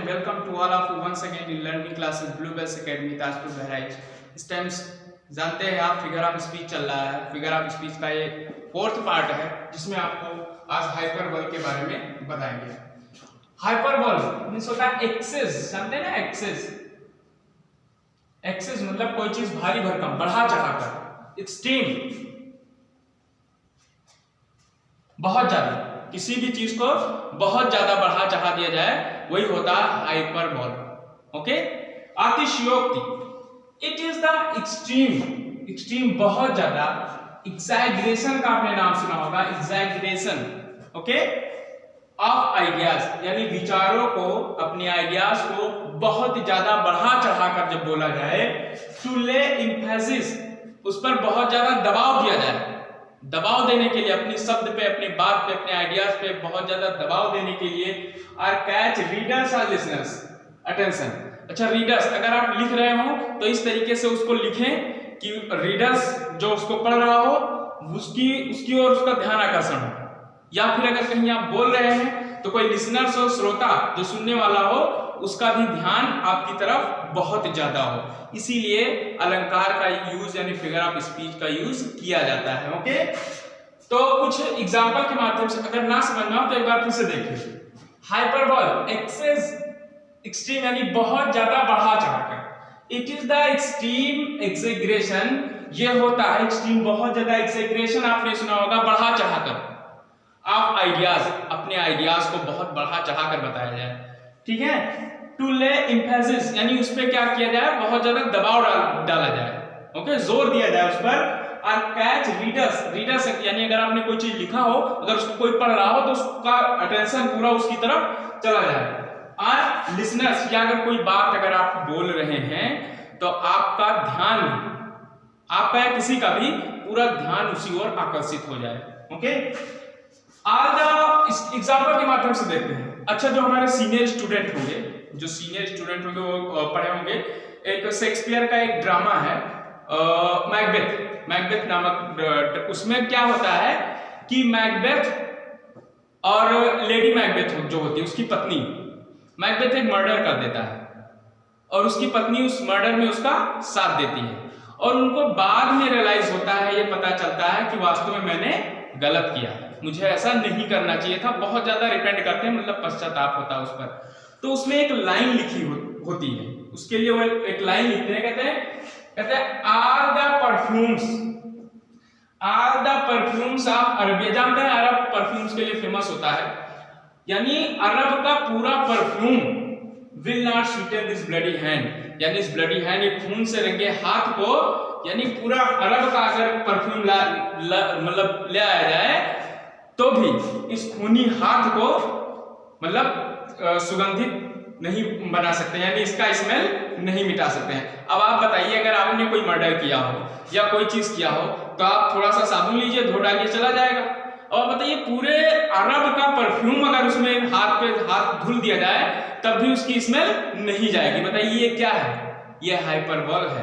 and welcome to all of you once again in learning classes Bluebells Academy Tajpur Bahraich. इस time जानते हैं आप figure of speech चल रहा है। फिगर ऑफ स्पीच का ये फोर्थ पार्ट है जिसमें आपको आज हाइपरबोल के बारे में बताएंगे। हाइपरबोल मींस होता है एक्सेस, जानते हैं ना एक्सेस। एक्सेस मतलब कोई चीज भारी भरकम बढ़ा चढ़ाकर, एक्सट्रीम, बहुत ज्यादा, किसी भी चीज को बहुत ज्यादा बढ़ा चढ़ा दिया जाए वही होता है हाइपरबोल। ओके, अतिशयोक्ति, it is the extreme, extreme बहुत ज्यादा, एक्सैजरेशन का आपने नाम सुना होगा, एक्सैजरेशन, ओके, ऑफ आइडियाज, यानी विचारों को, अपने आइडियाज को बहुत ज्यादा बढ़ा चढ़ाकर जब बोला जाए, टू ले एम्फेसिस, उस पर बहुत ज्यादा दबाव दिया जाए, दबाव देने के लिए, अपनी शब्द पे, अपनी बात पे, अपने आइडियाज पे बहुत ज्यादा दबाव देने के लिए, आर कैच रीडर्स और लिसनर्स अटेंशन। अच्छा, रीडर्स, अगर आप लिख रहे हो तो इस तरीके से उसको लिखें कि रीडर्स जो उसको पढ़ रहा हो उसकी ओर उसका ध्यान आकर्षण हो, या फिर अगर कहीं आप बोल रहे हैं तो कोई लिसनर्स हो, श्रोता जो सुनने वाला हो, उसका भी ध्यान आपकी तरफ बहुत ज्यादा हो। इसीलिए अलंकार का यूज यानी फिगर ऑफ स्पीच का यूज किया जाता है। ओके, तो कुछ एग्जांपल के माध्यम से, अगर ना समझ में हो तो एक बार फिर से देखिए। हाइपरबोल, एक्सेस, एक्सट्रीम यानी बहुत ज्यादा बढ़ा चढ़ाकर। इट इज द एक्सट्रीम एक्सैजरेशन, ये होता है एक्सट्रीम बहुत ज्यादा एक्सैजरेशन, आपने सुना होगा, बढ़ा चढ़ाकर, ऑफ आइडियाज, अपने आइडियाज को बहुत बढ़ा चढ़ाकर बताया जाए। ठीक है, टू ले एम्फेसिस यानी उस पर क्या किया जाए, बहुत ज्यादा दबाव डाला जाए, ओके, जोर दिया जाए उस पर। और कैच रीडर्स, रीडर्स यानी अगर आपने कोई चीज लिखा हो, अगर उसको कोई पढ़ रहा हो तो उसका अटेंशन पूरा उसकी तरफ चला जाए। और लिसनर्स, या अगर कोई बात अगर आप बोल रहे हैं तो आपका ध्यान, आपका या किसी का भी पूरा ध्यान उसी ओर आकर्षित हो जाए। ओके, आज एग्जांपल के माध्यम से देखते हैं। अच्छा, जो हमारे सीनियर स्टूडेंट होंगे, जो सीनियर स्टूडेंट होंगे वो पढ़े होंगे, एक शेक्सपियर का एक ड्रामा है मैकबेथ, मैकबेथ नामक। उसमें क्या होता है कि मैकबेथ और लेडी मैकबेथ जो होती है, उसकी पत्नी, मैकबेथ एक मर्डर कर देता है और उसकी पत्नी उस मर्डर में उसका साथ देती है, और उनको बाद में रियलाइज होता है, ये पता चलता है कि वास्तव में मैंने गलत किया, मुझे ऐसा नहीं करना चाहिए था। बहुत ज्यादा रिपेंट करते हैं, मतलब पश्चाताप होता है उस पर। तो उसमें एक लाइन लिखी होती है, उसके लिए वो एक लाइन लिखते हैं, कहते हैं are the perfumes of Arabia. जानते हैं अरब परफ्यूम्स के लिए फेमस होता है, यानी अरब का पूरा perfume will not Sutton this bloody hand, यानी इस ब्लडी हैंड, ये खून से रंगे हाथ को, यानी पूरा अरब का अगर परफ्यूम मतलब ले आया जाए तो भी इस खूनी हाथ को मतलब सुगंधित नहीं बना सकते, यानी इसका स्मेल नहीं मिटा सकते हैं। अब आप बताइए, अगर आपने कोई मर्डर किया हो या कोई चीज किया हो तो आप थोड़ा सा साबुन लीजिए, धो डालिए, चला जाएगा। और बताइए, पूरे अरब का परफ्यूम अगर उसमें हाथ पे हाथ धुल दिया जाए तब भी उसकी स्मेल नहीं जाएगी। बताइए ये क्या है? ये हाइपरबोल है।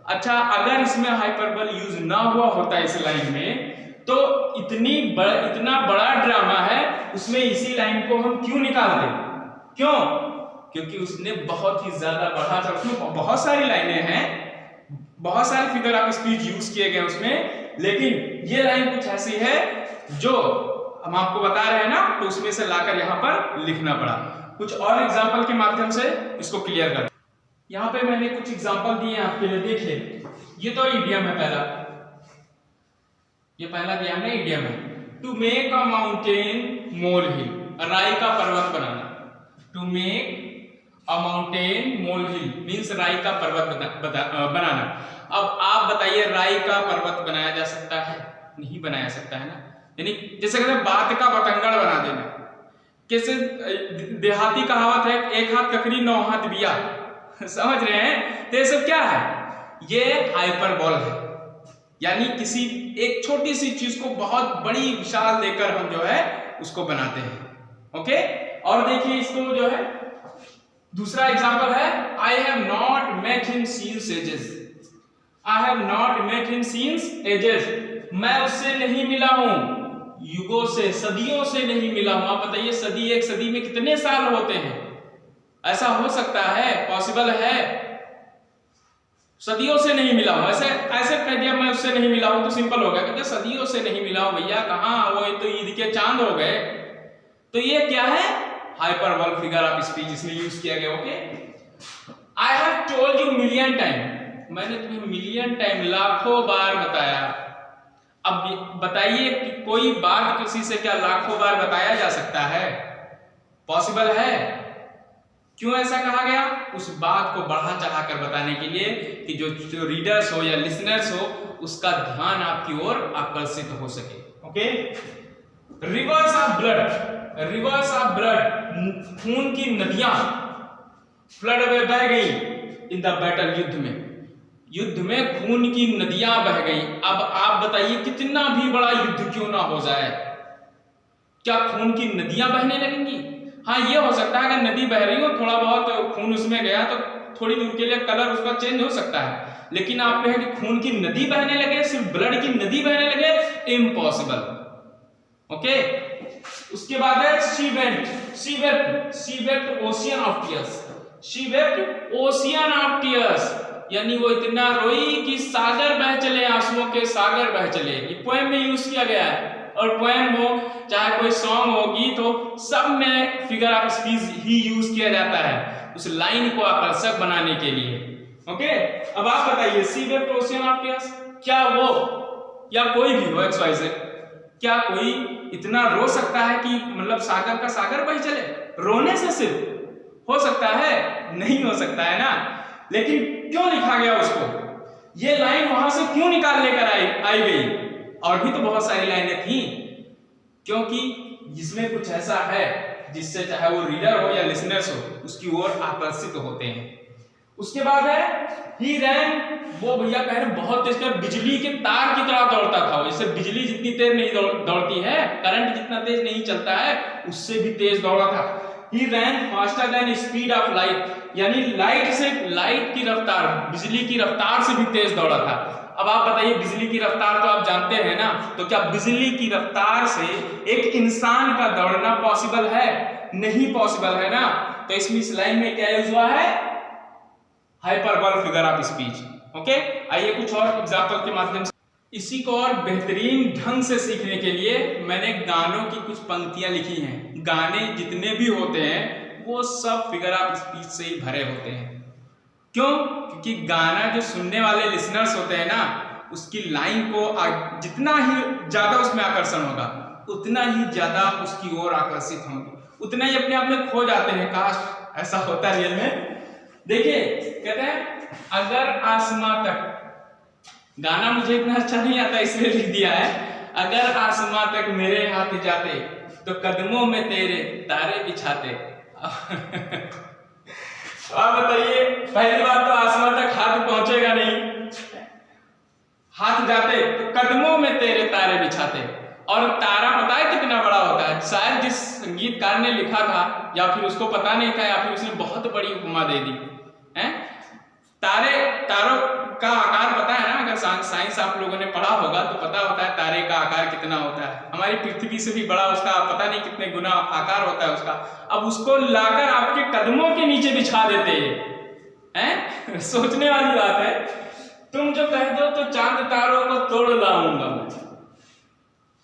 अच्छा, अगर इसमें हाइपरबोल यूज ना हुआ होता इस लाइन में तो इतना बड़ा ड्रामा है, उसमें इसी लाइन को हम क्यों निकाल दें? क्यों? क्योंकि उसने बहुत ही ज्यादा बढ़ा था, उसमें बहुत सारी लाइनें हैं, बहुत सारे फिगर ऑफ स्पीच यूज किए गए उसमें, लेकिन ये लाइन कुछ ऐसी है जो हम आपको बता रहे हैं ना, तो उसमें से लाकर यहाँ पर लिखना पड़ा। कुछ और एग्जांपल के माध्यम से इसको क्लियर कर। यहाँ पे मैंने कुछ एग्जांपल दिए हैं आपके लिए, देखिए। ये तो इडियम है पहला, ये पहला दिया हमने, इडियम है। To make a mountain mole hill, राई का पर्वत बनाना। To make a mountain mole hill means राई का पर्वत बनाना। अब आप बताइए, राई का पर्वत बनाया जा सकता है? नहीं बनाया सकता है ना, यानी जैसे कहते हैं बात का बतंगड़ बना देना। कैसे? देहाती कहावत है, एक हाथ ककड़ी 9 हाथ बिया। समझ रहे हैं? तो ये सब क्या है? ये हाइपरबोल है, यानी किसी एक छोटी सी चीज को बहुत बड़ी विशाल देकर हम जो है उसको बनाते हैं। ओके, और देखिए इसको जो है, दूसरा एग्जांपल है, I have not met him since ages. I have not met him since ages, मैं उससे नहीं मिला हूं युगों से, सदियों से नहीं मिला हूं। आप बताइए, सदी, एक सदी में कितने साल होते हैं? ऐसा हो सकता है, पॉसिबल है? सदियों से नहीं मिला हूं, ऐसे ऐसे कह दिया मैं उससे नहीं मिला हूं तो सिंपल हो गया, कहते सदियों से नहीं मिला हूं भैया, कहां, वो तो ईद के चांद हो गए। तो ये क्या है? हाइपरबोल फिगर ऑफ स्पीच, इसमें यूज किया गया। Okay, I have told you million time, मैंने तुम्हें मिलियन टाइम, लाखों बार बताया। अब बताइए कि कोई बात किसी से क्या लाखों बार बताया जा सकता है? पॉसिबल है? क्यों ऐसा कहा गया? उस बात को बढ़ा चढ़ाकर बताने के लिए कि जो रीडर्स हो या लिसनर्स हो उसका ध्यान आपकी ओर आकर्षित हो सके। Okay, reverse of blood, reverse of blood, खून की नदियां फ्लड में बह गई इन द बैटल, युद्ध में, युद्ध में खून की नदियां बह गई। अब आप बताइए कितना भी बड़ा युद्ध क्यों ना हो जाए, क्या खून की नदियां बहने लगेंगी? हाँ, ये हो सकता है अगर नदी बह रही हो, थोड़ा बहुत खून उसमें गया तो थोड़ी दूर के लिए कलर उसका चेंज हो सकता है, लेकिन आप कहें कि खून की नदी बहने लगे, सिर्फ ब्लड की नदी बहने लगे, इम्पॉसिबल। ओके, उसके बाद है she wept, she wept, she wept ocean of tears, she wept ocean of tears, यानी वो इतना रोई कि सागर बह चले, आंसुओं के सागर बह चले। ये पोएम में यूज किया गया है, और पोएम हो चाहे कोई सॉन्ग हो, गीत हो, सब में figure of speech he use किया जाता है उस लाइन को आकर्षक बनाने के लिए। ओके, अब आप बताइए सी वेप्ट ओशियन ऑफ टीयर्स, क्या वो या कोई भी हो एक्स वाई जेड, क्या कोई इतना रो सकता है कि मतलब सागर का सागर बह चले? रोने से सिर्फ हो सकता है? नहीं हो सकता है ना। लेकिन क्यों लिखा गया उसको, ये लाइन वहां से क्यों निकाल लेकर आई गई? और भी तो बहुत सारी लाइनें थी, क्योंकि जिसमें कुछ ऐसा है जिससे चाहे वो रीडर हो या लिसनर्स हो उसकी ओर आकर्षित होते हैं। उसके बाद है ही रैन, वो भैया कह रहे बहुत तेज, बिजली के तार की तरह दौड़ता था वो, इससे बिजली जितनी तेज नहीं दौड़ती है, करंट जितना तेज नहीं चलता है, उससे भी तेज दौड़ा था। He ran faster than speed of light, यानी लाइट से, लाइट की रफ्तार, बिजली की रफ्तार से भी तेज दौड़ा था। अब आप बताइए बिजली की रफ्तार तो आप जानते हैं ना, तो क्या बिजली की रफ्तार से एक इंसान का दौड़ना पॉसिबल है? नहीं पॉसिबल है ना। तो इसमें इस लाइन में क्या यूज हुआ है? Hyperbole figure of speech. Okay, आइए कुछ और एग्जांपल के माध्यम से इसी को और बेहतरीन ढंग से सीखने के लिए मैंने गानों की कुछ पंक्तियां लिखी हैं। गाने जितने भी होते हैं वो सब फिगर ऑफ स्पीच से ही भरे होते हैं। क्यों? क्योंकि गाना जो सुनने वाले लिसनर्स होते हैं ना, उसकी लाइन को जितना ही ज्यादा उसमें आकर्षण होगा उतना ही ज्यादा उसकी ओर आकर्षित होंगे, उतना ही अपने आप में खो जाते हैं। काश ऐसा होता रियल में। देखिए कहते हैं अगर आसमां तक, गाना मुझे इतना अच्छा नहीं आता इसलिए लिख दिया है, अगर आसमां तक मेरे हाथ जाते तो कदमों में तेरे तारे बिछाते। आप बताइए, पहली बात तो आसमान तक हाथ पहुंचेगा नहीं, हाथ जाते तो कदमों में तेरे तारे बिछाते। और तारा पता है कितना बड़ा होता है? शायद जिस संगीतकार ने लिखा था या फिर उसको पता नहीं था या फिर उसने बहुत बड़ी उपमा दे दी है। तारों का आकार पता है ना, अगर साइंस आप लोगों ने पढ़ा होगा तो पता होता है तारे का आकार कितना होता है। हमारी पृथ्वी से भी बड़ा उसका पता नहीं कितने गुना आकार होता है उसका। अब उसको लाकर आपके कदमों के नीचे बिछा देते हैं। सोचने वाली बात है। तुम जो कह दो तो चांद तारों को तोड़ लाऊंगा मैं।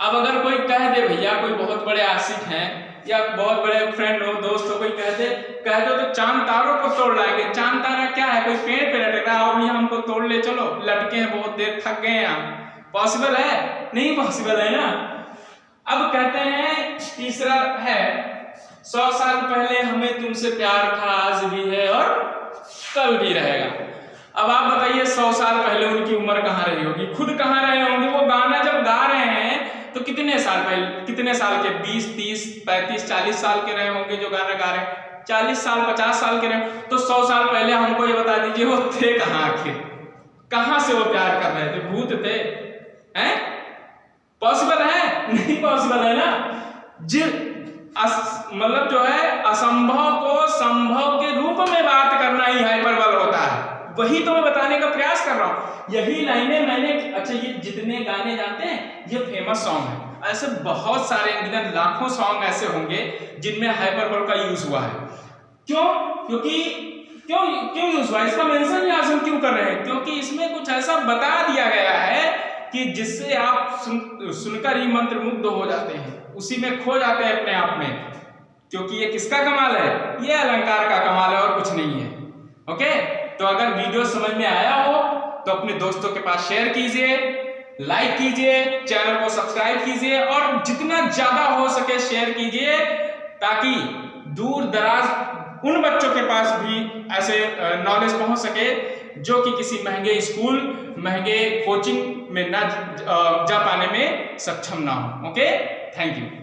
अब अगर कोई कह दे भैया, कोई बहुत बड़े आशिक हैं या बहुत बड़े फ्रेंड हो, दोस्त हो, कोई कह दो तो चांद तारों को तोड़ लाएंगे। चांद तारा क्या है? कोई पेड़ पे लटक रहा है, भैया हमको तोड़ ले चलो, लटके हैं बहुत देर, थक गए हैं हम। पॉसिबल है? नहीं पॉसिबल है ना। अब कहते हैं तीसरा है 100 साल पहले हमें तुमसे प्यार था, आज भी है और कल भी रहेगा। अब आप बताइए 100 साल पहले उनकी उम्र कहाँ रही होगी, खुद कहाँ रहे होंगे? वो गाना जब गा रहे हैं तो कितने साल पहले, कितने साल के, 20, 30, 35, 40 साल के रहे होंगे जो गाना गा रहे हैं, 40 साल 50 साल के रहे। तो 100 साल पहले हमको ये बता दीजिए वो थे कहाँ, आखिर कहाँ से वो प्यार कर रहे थे? भूत थे? हैं? पॉसिबल है? नहीं पॉसिबल है ना। मतलब जो है असंभव को संभव के रूप में बात करना ही हाइपरबोल होता है। वही तो मैं बताने का प्रयास कर रहा हूं। यही लाइनें मैंने, अच्छा ये जितने गाने जानते हैं ये फेमस सॉन्ग है, ऐसे बहुत सारे लाखों सॉन्ग ऐसे होंगे जिनमें हाइपरबोल का यूज हुआ है। क्यों? क्योंकि क्यों क्यों यूज हुआ, इसका मेंशन यहाँ से हम क्यों कर रहे हैं? क्योंकि इसमें कुछ ऐसा बता दिया गया है कि जिससे आप सुनकर ही मंत्रमुग्ध हो जाते हैं, उसी में खो जाते हैं अपने आप में। क्योंकि ये किसका कमाल है? ये अलंकार का कमाल है और कुछ नहीं है। ओके, तो अगर वीडियो समझ में आया हो तो अपने दोस्तों के पास शेयर कीजिए, लाइक कीजिए, चैनल को सब्सक्राइब कीजिए और जितना ज्यादा हो सके शेयर कीजिए, ताकि दूर दराज उन बच्चों के पास भी ऐसे नॉलेज पहुंच सके जो कि किसी महंगे स्कूल, महंगे कोचिंग में ना जा पाने में सक्षम ना हो। Okay, thank you.